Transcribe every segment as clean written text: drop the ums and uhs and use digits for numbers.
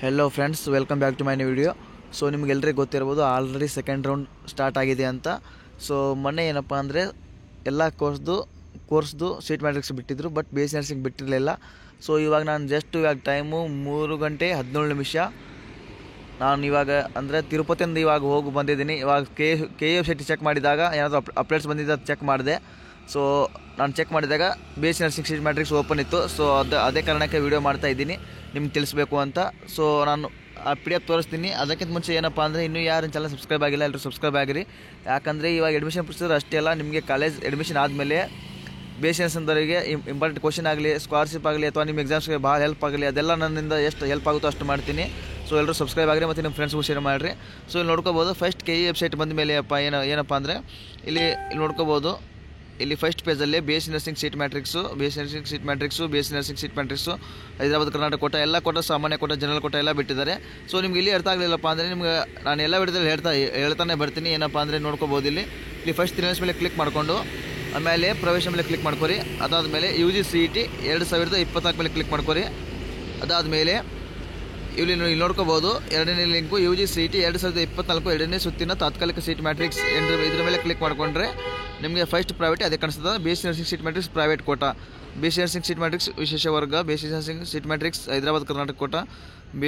Hello friends, welcome back to my new video. So ನಿಮಗೆಲ್ಲರಿಗೂ ಗೊತ್ತಿರ್ಬೋದು already second round start ಆಗಿದೆ ಅಂತ. So ಮೊನ್ನೆ ಏನಪ್ಪ ಅಂದರೆ ಎಲ್ಲ ಕೋರ್ಸ್ದು ಸೀಟ್ ಮ್ಯಾಟ್ರಿಕ್ಸ್ ಬಿಟ್ಟಿದ್ರು, but B S C nursing ಬಿಟ್ಟಿರಲಿಲ್ಲ. ಸೊ ಇವಾಗ ನಾನು ಇವಾಗ ಟೈಮು 3:17. ನಾನು ಇವಾಗ ಅಂದರೆ ತಿರುಪತಿಯಿಂದ ಇವಾಗ ಹೋಗಿ ಬಂದಿದ್ದೀನಿ. ಇವಾಗ ಕೆ ಎಫ್ ಶೆಟ್ಟಿ ಚೆಕ್ ಮಾಡಿದಾಗ ಏನಾದರೂ ಅಪ್ಡೇಟ್ಸ್ ಬಂದಿದ್ದು ಅದು ಚೆಕ್ ಮಾಡಿದೆ. ಸೊ ನಾನು ಚೆಕ್ ಮಾಡಿದಾಗ B S C nursing seat matrix open ಇತ್ತು. ಸೊ ಅದೇ ಕಾರಣಕ್ಕೆ ವೀಡಿಯೋ ಮಾಡ್ತಾಯಿದ್ದೀನಿ, ನಿಮ್ಗೆ ತಿಳಿಸ್ಬೇಕು ಅಂತ. ಸೊ ನಾನು ಆ ಪಿ ಡಿ ಎಫ್ ತೋರಿಸ್ತೀನಿ. ಅದಕ್ಕಿಂತ ಮುಂಚೆ ಏನಪ್ಪ ಅಂದರೆ ಇನ್ನೂ ಯಾರು ಚಾನಲ್ ಸಬ್ಸ್ಕ್ರೈಬ್ ಆಗಿಲ್ಲ, ಎಲ್ಲರೂ ಸಬ್ಸ್ಕ್ರೈಬ್ ಆಗಿರಿ. ಯಾಕಂದರೆ ಇವಾಗ ಅಡ್ಮಿಷನ್ ಪ್ರೊಸೀಜರ್ ಅಷ್ಟೇ ಅಲ್ಲ, ನಿಮಗೆ ಕಾಲೇಜ್ ಅಡ್ಮಿಷನ್ ಆದಮೇಲೆ ಬಿ ಎಸ್ ಸಿ ನರ್ಸಿಂಗ್ದವರಿಗೆ ಇಂಪಾರ್ಟೆಂಟ್ ಕ್ವಶನ್ ಆಗಲಿ, ಸ್ಕಾಲರ್ಶಿಪ್ ಆಗಲಿ, ಅಥವಾ ನಿಮ್ಮ ಎಕ್ಸಾಮ್ಸ್ಗೆ ಭಾಳ ಹೆಲ್ಪ್ ಆಗಲಿ, ಅದೆಲ್ಲ ನನ್ನಿಂದ ಎಷ್ಟು ಹೆಲ್ಪ್ ಆಗುತ್ತೋ ಅಷ್ಟು ಮಾಡ್ತೀನಿ. ಸೊ ಎಲ್ಲರೂ ಸಬ್ಸ್ಕ್ರೈಬ್ ಆಗಿರಿ ಮತ್ತು ನಿಮ್ಮ ಫ್ರೆಂಡ್ಸ್ಗೂ ಶೇರ್ ಮಾಡಿರಿ. ಸೊ ಇಲ್ಲಿ ನೋಡ್ಕೋಬೋದು, ಫಸ್ಟ್ ಕೆ ಇ ವೆಬ್ಸೈಟ್ ಬಂದ ಮೇಲೆ ಏನಪ್ಪ ಅಂದರೆ ಇಲ್ಲಿ ನೋಡ್ಕೋಬೋದು. ಇಲ್ಲಿ ಫಸ್ಟ್ ಪೇಜಲ್ಲಿ B S C nursing seat matrix, B S C nursing seat seat matrix Hyderabad Karnataka quota, ಎಲ್ಲ ಕೋಟ, ಸಾಮಾನ್ಯ ಕೋಟ, ಜನರಲ್ ಕೋಟ ಎಲ್ಲ ಬಿಟ್ಟಿದ್ದಾರೆ. ಸೊ ನಿಮ್ಗೆ ಇಲ್ಲಿ ಅರ್ಥ ಆಗಲಿಲ್ಲಪ್ಪ ಅಂದರೆ ನಿಮ್ಗೆ ನಾನು ಎಲ್ಲ ವಿಡಿಯೋದಲ್ಲಿ ಹೇಳ್ತಾನೆ ಬರ್ತೀನಿ. ಏನಪ್ಪ ಅಂದರೆ ನೋಡ್ಕೋಬೋದು, ಇಲ್ಲಿ ಫಸ್ಟ್ 3 ಮೇಲೆ ಕ್ಲಿಕ್ ಮಾಡಿಕೊಂಡು ಆಮೇಲೆ ಪ್ರವೇಶ ಮೇಲೆ ಕ್ಲಿಕ್ ಮಾಡ್ಕೊರಿ. ಅದಾದಮೇಲೆ U G C E T 2024 ಮೇಲೆ ಕ್ಲಿಕ್ ಮಾಡ್ಕೊರಿ. ಅದಾದಮೇಲೆ ಇಲ್ಲಿ ನೋಡ್ಕೋಬೋದು ಎರಡನೇ link U G C E T 2024 ಎರಡನೇ ಸುತ್ತಿನ ತಾತ್ಕಾಲಿಕ ಸೀಟ್ ಮ್ಯಾಟ್ರಿಕ್ಸ್ ಇದ್ರ ಮೇಲೆ ಕ್ಲಿಕ್ ಮಾಡಿಕೊಂಡ್ರೆ ನಿಮಗೆ ಫಸ್ಟ್ ಪ್ರೈವೇಟ್ ಅದೇ ಕಾಣಿಸ್ತದೆ. B S C nursing seat matrix private quota, B S C nursing seat matrix ವಿಶೇಷ ವರ್ಗ, B S C nursing seat matrix Hyderabad Karnataka quota, B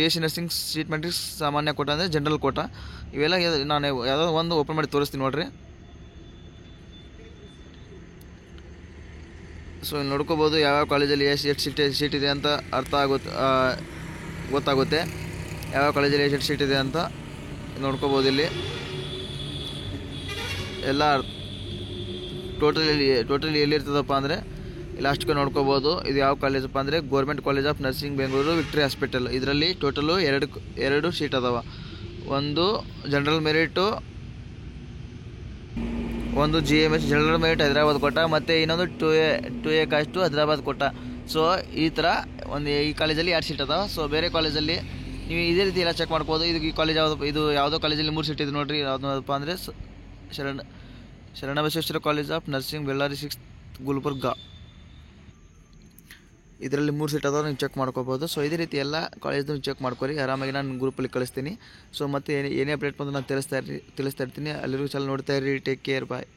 S C nursing seat matrix ಸಾಮಾನ್ಯ quota ಅಂದರೆ general ಕೋಟ. ಇವೆಲ್ಲ ನಾನು ಯಾವುದೋ ಒಂದು ಓಪನ್ ಮಾಡಿ ತೋರಿಸ್ತೀನಿ ನೋಡಿರಿ. ಸೊ ಇಲ್ಲಿ ನೋಡ್ಕೋಬೋದು ಯಾವ್ಯಾವ ಕಾಲೇಜಲ್ಲಿ ಎಷ್ಟು ಸೀಟ್ ಇದೆ ಅಂತ ಗೊತ್ತಾಗುತ್ತೆ. ಯಾವ್ಯಾವ ಕಾಲೇಜಲ್ಲಿ ಎಷ್ಟು ಸೀಟ್ ಇದೆ ಅಂತ ನೋಡ್ಕೋಬೋದು. ಇಲ್ಲಿ ಎಲ್ಲ ಟೋಟಲಿ ಎಲ್ಲಿರ್ತದಪ್ಪ ಅಂದರೆ ಲಾಸ್ಟ್ಗೆ ನೋಡ್ಕೋಬೋದು. ಇದು ಯಾವ ಕಾಲೇಜಪ್ಪ ಅಂದರೆ government college of nursing Bengaluru victory hospital. ಇದರಲ್ಲಿ ಟೋಟಲು ಎರಡು ಸೀಟ್ ಅದಾವ. ಒಂದು ಜನರಲ್ ಮೆರಿಟು, ಒಂದು GMH ಜನರಲ್ ಮೆರಿಟ್ ಹೈದರಾಬಾದ್ ಕೋಟ, ಮತ್ತು ಇನ್ನೊಂದು 2A ಕಾಸ್ಟು ಹೈದರಾಬಾದ್ ಕೋಟ. ಸೊ ಈ ಥರ ಈ ಕಾಲೇಜಲ್ಲಿ 2 ಸೀಟ್ ಅದಾವೆ. ಸೊ ಬೇರೆ ಕಾಲೇಜಲ್ಲಿ ನೀವು ಇದೇ ರೀತಿ ಎಲ್ಲ ಚೆಕ್ ಮಾಡ್ಬೋದು. ಈ ಕಾಲೇಜ್ ಯಾವುದೋ ಕಾಲೇಜಲ್ಲಿ 3 ಸೀಟ್ ಇದೆ ನೋಡಿರಿ. ಯಾವುದಪ್ಪ ಅಂದರೆ ಶರಣ Basaveshwara college of nursing Bellare 6th Gulbarga. ಇದರಲ್ಲಿ 3 ಸೀಟ್ ಅದಾವೆ, ನೀವು ಚೆಕ್ ಮಾಡ್ಕೋಬೋದು. ಸೊ ಇದೇ ರೀತಿ ಎಲ್ಲ ಕಾಲೇಜ್ದು ಚೆಕ್ ಮಾಡ್ಕೊರಿ. ಆರಾಮಾಗಿ ನಾನು ಗ್ರೂಪಲ್ಲಿ ಕಳಿಸ್ತೀನಿ. ಸೊ ಮತ್ತೆ ಏನೇ ಅಪ್ಡೇಟ್ ಬಂದು ನಾನು ತಿಳಿಸ್ತಾ ಇರ್ತೀನಿ. ಅಲ್ಲಿಗೂ ಚಾನಲ್ ನೋಡ್ತಾ ಇರಿ. ಟೇಕ್ ಕೇರ್, ಬಾಯ್.